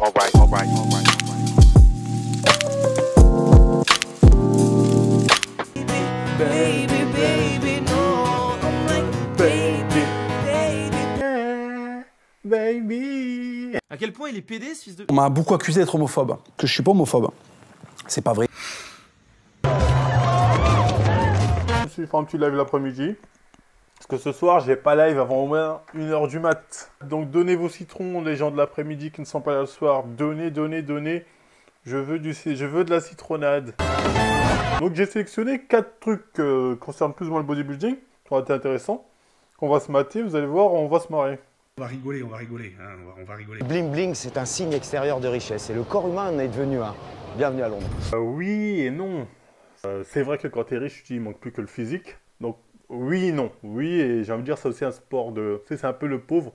Baby, baby, no. Baby, baby. À quel point il est pédé, ce fils de... On m'a beaucoup accusé d'être homophobe, que je suis pas homophobe. C'est pas vrai. Je me suis fait un petit live l'après-midi. Parce que ce soir, j'ai pas live avant au moins 1h du mat. Donc donnez vos citrons, les gens de l'après-midi qui ne sont pas là le soir. Donnez, donnez, donnez. Je veux de la citronnade. Donc j'ai sélectionné 4 trucs qui concernent plus ou moins le bodybuilding. Ça aurait été intéressant. On va se mater, vous allez voir, on va se marrer. On va rigoler, hein, on va rigoler. Bling bling, c'est un signe extérieur de richesse. Et le corps humain en est devenu un. Bienvenue à Londres. Oui et non. C'est vrai que quand t'es riche, il manque plus que le physique. Donc oui et non. Oui, et j'ai envie de dire, c'est aussi un sport de... Tu sais, c'est un peu le pauvre.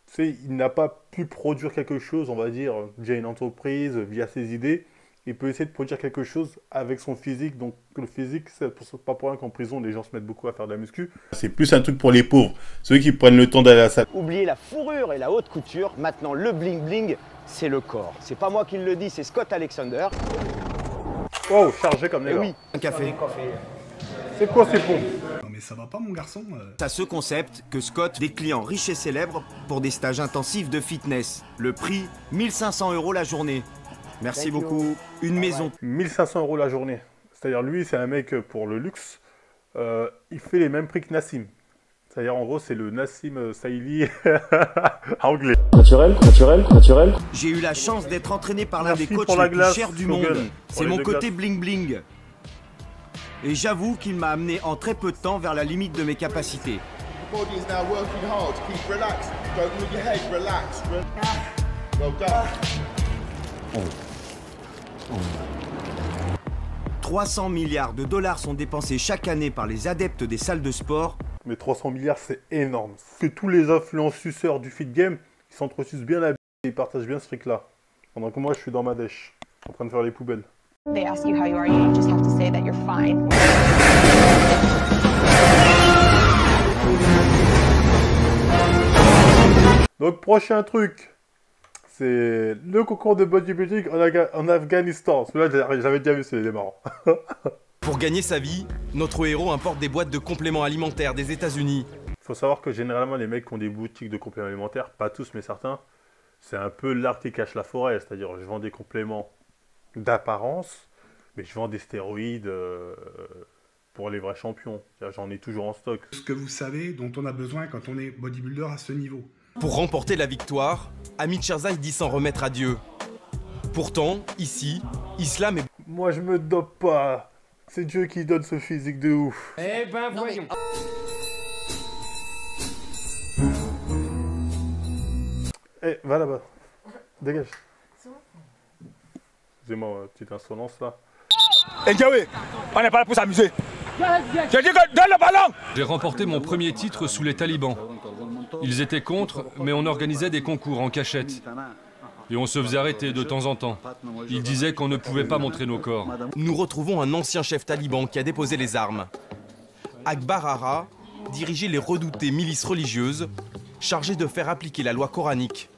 Tu sais, il n'a pas pu produire quelque chose, on va dire, via une entreprise, via ses idées. Il peut essayer de produire quelque chose avec son physique. Donc le physique, c'est pas pour rien qu'en prison, les gens se mettent beaucoup à faire de la muscu. C'est plus un truc pour les pauvres, ceux qui prennent le temps d'aller à la salle. Oubliez la fourrure et la haute couture. Maintenant, le bling bling, c'est le corps. C'est pas moi qui le dis, c'est Scott Alexander. Oh, chargé comme les gars. Oui, Un café. C'est quoi ces pompes? Non mais ça va pas mon garçon. C'est à ce concept que Scott des clients riches et célèbres pour des stages intensifs de fitness. Le prix, 1500 € la journée. Merci beaucoup. Une maison. 1500 € la journée. C'est-à-dire lui, c'est un mec pour le luxe. Il fait les mêmes prix que Nassim. C'est-à-dire en gros, c'est le Nassim Saïli anglais. Naturel. J'ai eu la chance d'être entraîné par l'un des Merci coachs pour la les plus glace, chers du Logan. monde. Pour C'est les mon deux côté glaces. bling bling. Et j'avoue qu'il m'a amené en très peu de temps vers la limite de mes capacités. Body is now working hard to keep relaxed. Don't move your head, relax. Well done. 300 milliards de dollars sont dépensés chaque année par les adeptes des salles de sport. Mais 300 milliards, c'est énorme. Que tous les influenceurs du fit game, ils s'entresucent bien la b*** et ils partagent bien ce fric-là. Pendant que moi, je suis dans ma dèche, en train de faire les poubelles. They ask you how you are, you just have to say that you're fine. Donc, prochain truc, c'est le concours de bodybuilding en Afghanistan. Celui-là, j'avais déjà vu, c'est marrant. Pour gagner sa vie, notre héros importe des boîtes de compléments alimentaires des États-Unis. Il faut savoir que généralement, les mecs qui ont des boutiques de compléments alimentaires, pas tous, mais certains, c'est un peu l'arbre qui cache la forêt. C'est-à-dire, je vends des compléments d'apparence, mais je vends des stéroïdes pour les vrais champions. J'en ai toujours en stock. Ce que vous savez dont on a besoin quand on est bodybuilder à ce niveau. Pour remporter la victoire, Hamid Sherzai dit s'en remettre à Dieu. Pourtant, ici, Islam est... Moi, je me dope pas. C'est Dieu qui donne ce physique de ouf. Eh ben voyons. Eh, va là-bas. Dégage. Excusez-moi, petite insolence là. Enjaoui, on n'est pas là pour s'amuser. J'ai dit que donne le ballon. J'ai remporté mon premier titre sous les talibans. Ils étaient contre, mais on organisait des concours en cachette. Et on se faisait arrêter de temps en temps. Ils disaient qu'on ne pouvait pas montrer nos corps. Nous retrouvons un ancien chef taliban qui a déposé les armes. Akbar Ara dirigeait les redoutées milices religieuses chargées de faire appliquer la loi coranique.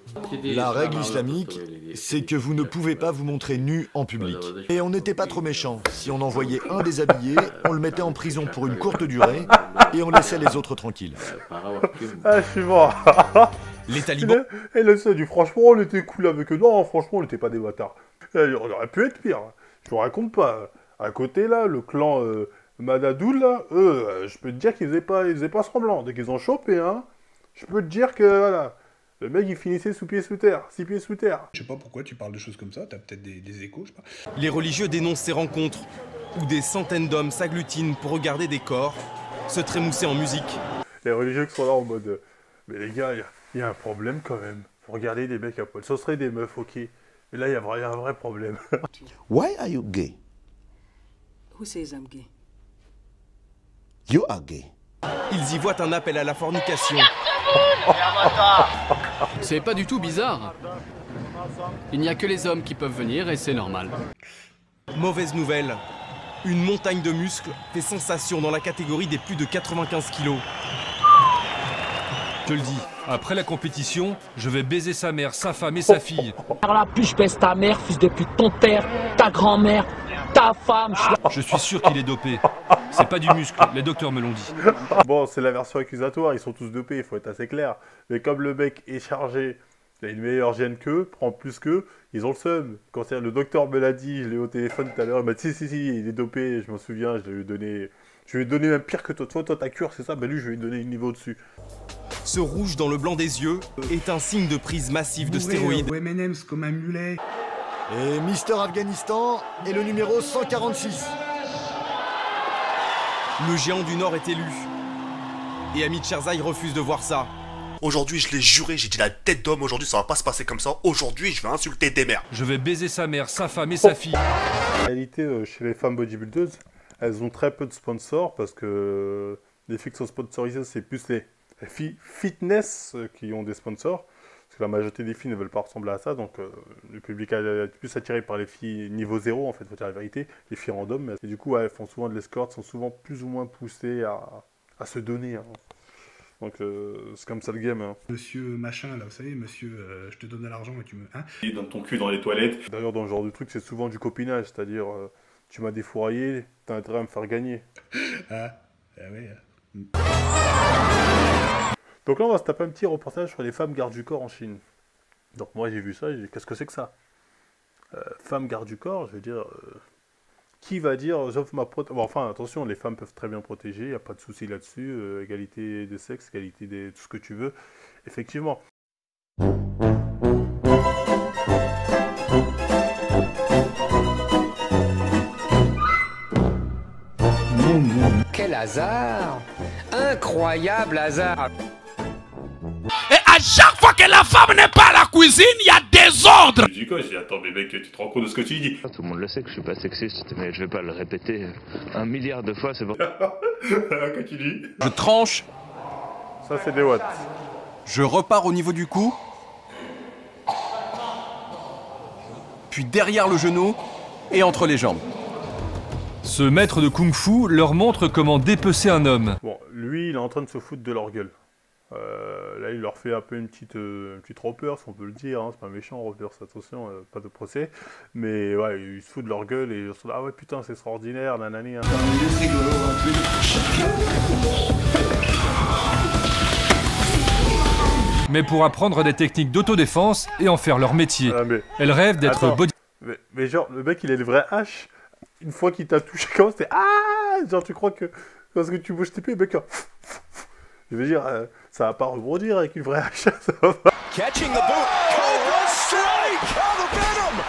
La règle islamique, c'est que vous ne pouvez pas vous montrer nu en public. Et on n'était pas trop méchants. Si on envoyait un déshabillé, on le mettait en prison pour une courte durée et on laissait les autres tranquilles. Ah, je suis mort. Les talibans... Et le seul du franchement, on était cool avec eux. Non, franchement, on n'était pas des bâtards. On aurait pu être pire. Je vous raconte pas. À côté, là, le clan Madadoul, là, eux, je peux te dire qu'ils faisaient pas semblant. Dès qu'ils ont chopé, hein, je peux te dire que, voilà... Le mec, il finissait sous pied sous terre, 6 pieds sous terre. Je sais pas pourquoi tu parles de choses comme ça, t'as peut-être des échos, je sais pas. Les religieux dénoncent ces rencontres où des centaines d'hommes s'agglutinent pour regarder des corps se trémousser en musique. Les religieux qui sont là en mode mais les gars, il y a un problème quand même. Faut regarder des mecs à poil. Ce serait des meufs, ok. Mais là, il y a un vrai problème. Why are you gay? Who says I'm gay? You are gay. Ils y voient un appel à la fornication. C'est pas du tout bizarre. Il n'y a que les hommes qui peuvent venir et c'est normal. Mauvaise nouvelle. Une montagne de muscles fait sensation dans la catégorie des plus de 95 kilos. Je te le dis, après la compétition, je vais baiser sa mère, sa femme et sa fille. Par là, plus je baisse ta mère, fils de pute, ton père, ta grand-mère, ta femme. Je suis sûr qu'il est dopé. C'est pas du muscle, les docteurs me l'ont dit. Bon, c'est la version accusatoire, ils sont tous dopés, il faut être assez clair. Mais comme le mec est chargé, il a une meilleure gêne qu'eux, prend plus qu'eux, ils ont le seum. Quand le docteur me l'a dit, je l'ai au téléphone tout à l'heure, il m'a dit si, il est dopé, je m'en souviens, je lui ai donné... Je lui ai donné même pire que toi. Toi, ta cure, c'est ça, bah lui, je lui ai donné un niveau au-dessus. Ce rouge dans le blanc des yeux est un signe de prise massive de stéroïdes. Ou M&M's comme un mulet. Et Mister Afghanistan est le numéro 146. Le géant du Nord est élu. Et Hamid Karzai refuse de voir ça. Aujourd'hui, je l'ai juré, j'ai dit la tête d'homme, aujourd'hui ça va pas se passer comme ça. Aujourd'hui, je vais insulter des mères. Je vais baiser sa mère, sa femme et sa fille. En réalité, chez les femmes bodybuildeuses, elles ont très peu de sponsors parce que les filles qui sont sponsorisées, c'est plus les filles fitness qui ont des sponsors. Parce que la majorité des filles ne veulent pas ressembler à ça, donc le public est plus attiré par les filles niveau 0, en fait, faut dire la vérité, les filles random. Et du coup, elles font souvent de l'escorte, sont souvent plus ou moins poussées à se donner. Hein. Donc c'est comme ça le game. Hein. Monsieur machin, là, vous savez, monsieur, je te donne de l'argent et tu me... Hein, il donne ton cul dans les toilettes. D'ailleurs, dans ce genre de truc, c'est souvent du copinage, c'est-à-dire... tu m'as défouraillé, t'as intérêt à me faire gagner. Oui. Donc là, on va se taper un petit reportage sur les femmes gardes du corps en Chine. Donc moi, j'ai vu ça, j'ai dit, qu'est-ce que c'est que ça Femmes gardes du corps, je veux dire... qui va dire, j'offre ma protection... Bon, enfin, attention, les femmes peuvent très bien protéger, il n'y a pas de souci là-dessus. Égalité des sexes, égalité de tout ce que tu veux. Effectivement. Quel hasard! Incroyable hasard! Et à chaque fois que la femme n'est pas à la cuisine, il y a désordre! Je dis quoi? Je dis, attends, mais mec, tu te rends compte de ce que tu dis? Tout le monde le sait que je suis pas sexiste, mais je vais pas le répéter 1 milliard de fois, c'est bon. Qu'est-ce que tu dis? Je tranche. Ça, c'est des watts. Je repars au niveau du cou. Puis derrière le genou et entre les jambes. Ce maître de kung-fu leur montre comment dépecer un homme. Bon, lui, il est en train de se foutre de leur gueule. Là, il leur fait un peu une petite repère, si on peut le dire. Hein. C'est pas méchant, repère, attention, pas de procès. Mais ouais, ils se foutent de leur gueule et ils se disent, ah ouais, putain, c'est extraordinaire, nanani. Hein. Mais pour apprendre des techniques d'autodéfense et en faire leur métier. Elles rêvent d'être body... Mais genre, le mec, il a des vraies haches. Une fois qu'il t'a touché, comment c'était... Ah, genre, tu crois que... Parce que tu bouges tes pieds, mec... Je veux dire, ça va pas rebondir avec une vraie hache. Ça va pas. Catching the boot. Cobra strike. Oh, the venom.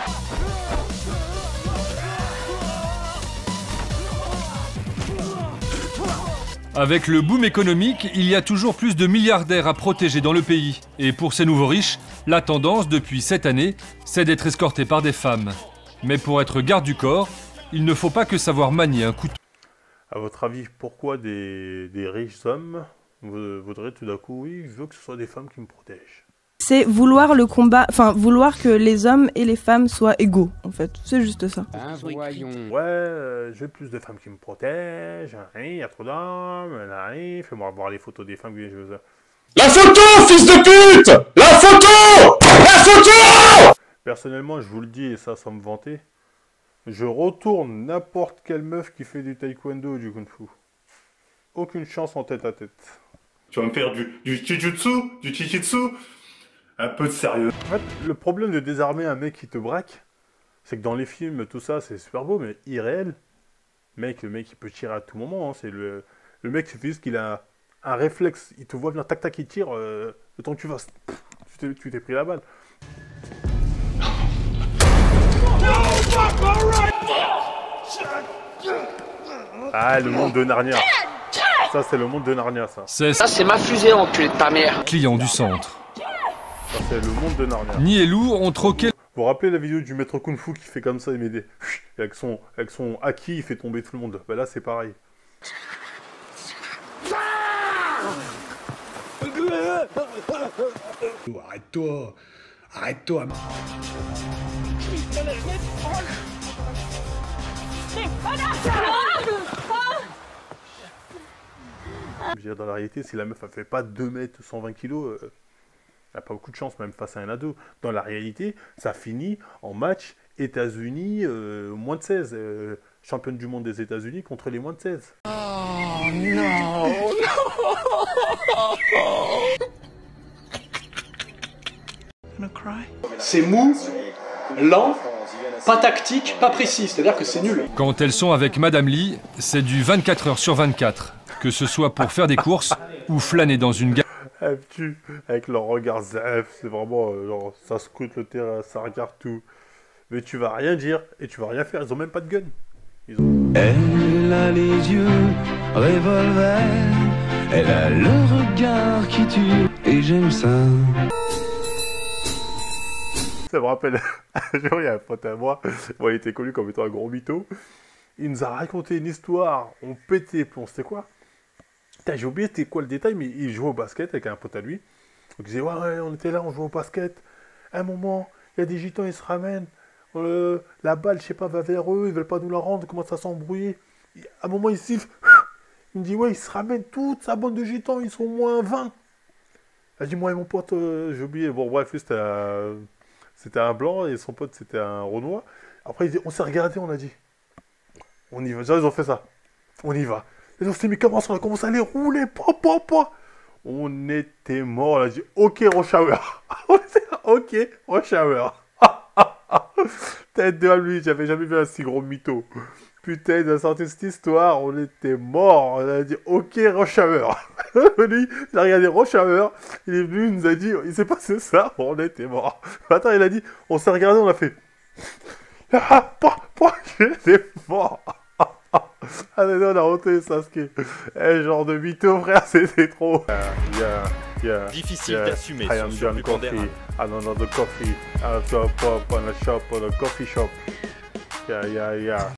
Avec le boom économique, il y a toujours plus de milliardaires à protéger dans le pays. Et pour ces nouveaux riches, la tendance depuis cette année, c'est d'être escorté par des femmes. Mais pour être garde du corps, il ne faut pas que savoir manier un couteau. À votre avis, pourquoi des riches hommes voudraient tout d'un coup, oui, je veux que ce soit des femmes qui me protègent? C'est vouloir le combat, enfin vouloir que les hommes et les femmes soient égaux, en fait. C'est juste ça. Voyons. Ouais, je veux plus de femmes qui me protègent. Il y a trop d'hommes. Fais-moi voir les photos des femmes que je veux. La photo, fils de pute! La photo! La photo! Personnellement, je vous le dis, et ça sans me vanter, je retourne n'importe quelle meuf qui fait du taekwondo ou du kung-fu. Aucune chance en tête à tête. Tu vas me faire du jujutsu, un peu de sérieux. En fait, le problème de désarmer un mec qui te braque, c'est que dans les films, tout ça, c'est super beau, mais irréel. Le mec, il peut tirer à tout moment. Hein. C'est le mec, c'est juste qu'il a un réflexe. Il te voit venir, tac, tac, il tire. Le temps que tu vas, tu t'es pris la balle. Ah, le monde de Narnia. Ça, c'est le monde de Narnia, ça. Ça, c'est ma fusée, enculé de ta mère. Client du centre. Ça, c'est le monde de Narnia. Ni et Lou ont troqué... Vous vous rappelez la vidéo du maître Kung Fu qui fait comme ça, il met des... Avec son haki, il fait tomber tout le monde. Bah là, c'est pareil. Arrête-toi. Arrête-toi. Je veux dire, dans la réalité, si la meuf elle fait pas 2 mètres 120 kilos, elle n'a pas beaucoup de chance, même face à un ado. Dans la réalité, ça finit en match États-Unis moins de 16. Championne du monde des États-Unis contre les moins de 16. Oh non, C'est mou, lent, pas tactique, pas précis, c'est-à-dire que c'est nul. Quand elles sont avec Madame Lee, c'est du 24 heures sur 24, que ce soit pour faire des courses ou flâner dans une gare. Elle tue avec leur regard zef, c'est vraiment genre ça scrute le terrain, ça regarde tout. Mais tu vas rien dire et tu vas rien faire, ils ont même pas de gun. Elle a les yeux revolver, elle a le regard qui tue, et j'aime ça. Ça me rappelle, un jour il y a un pote à moi, bon, il était connu comme étant un gros mytho, il nous a raconté une histoire, on pétait plomb, c'était quoi? J'ai oublié c'était quoi le détail, mais il jouait au basket avec un pote à lui. Donc il disait ouais, on était là, on jouait au basket, à un moment, il y a des gitans, ils se ramènent, la balle, je sais pas, va vers eux, ils veulent pas nous la rendre, commence à s'embrouiller. À un moment, il siffle, il me dit ouais, ils se ramènent toute sa bande de gitans, ils sont au moins 20. Elle dit moi et mon pote, j'ai oublié, bon bref, lui c'était un blanc et son pote c'était un renois. Après il dit, on s'est regardé, on a dit on y va, genre ils ont fait ça, on y va. Et on s'est mis comme ça, on a commencé à les rouler, on était morts, on a dit ok rush hour. Ok rush hour. Tête de lui, j'avais jamais vu un si gros mytho. Putain, il a sorti cette histoire, on était morts, on a dit ok rush hour. Lui, il a regardé rush hour, il est venu, il nous a dit, il s'est passé ça, on était morts. Attends, il a dit, on s'est regardé, on a fait j'étais mort. Ah non, on a roté Sasuke. Genre de mytho, frère, c'était trop. Difficile d'assumer son John surpondérant. Coffee. I don't know the coffee. I don't know the shop or the coffee shop. Yeah.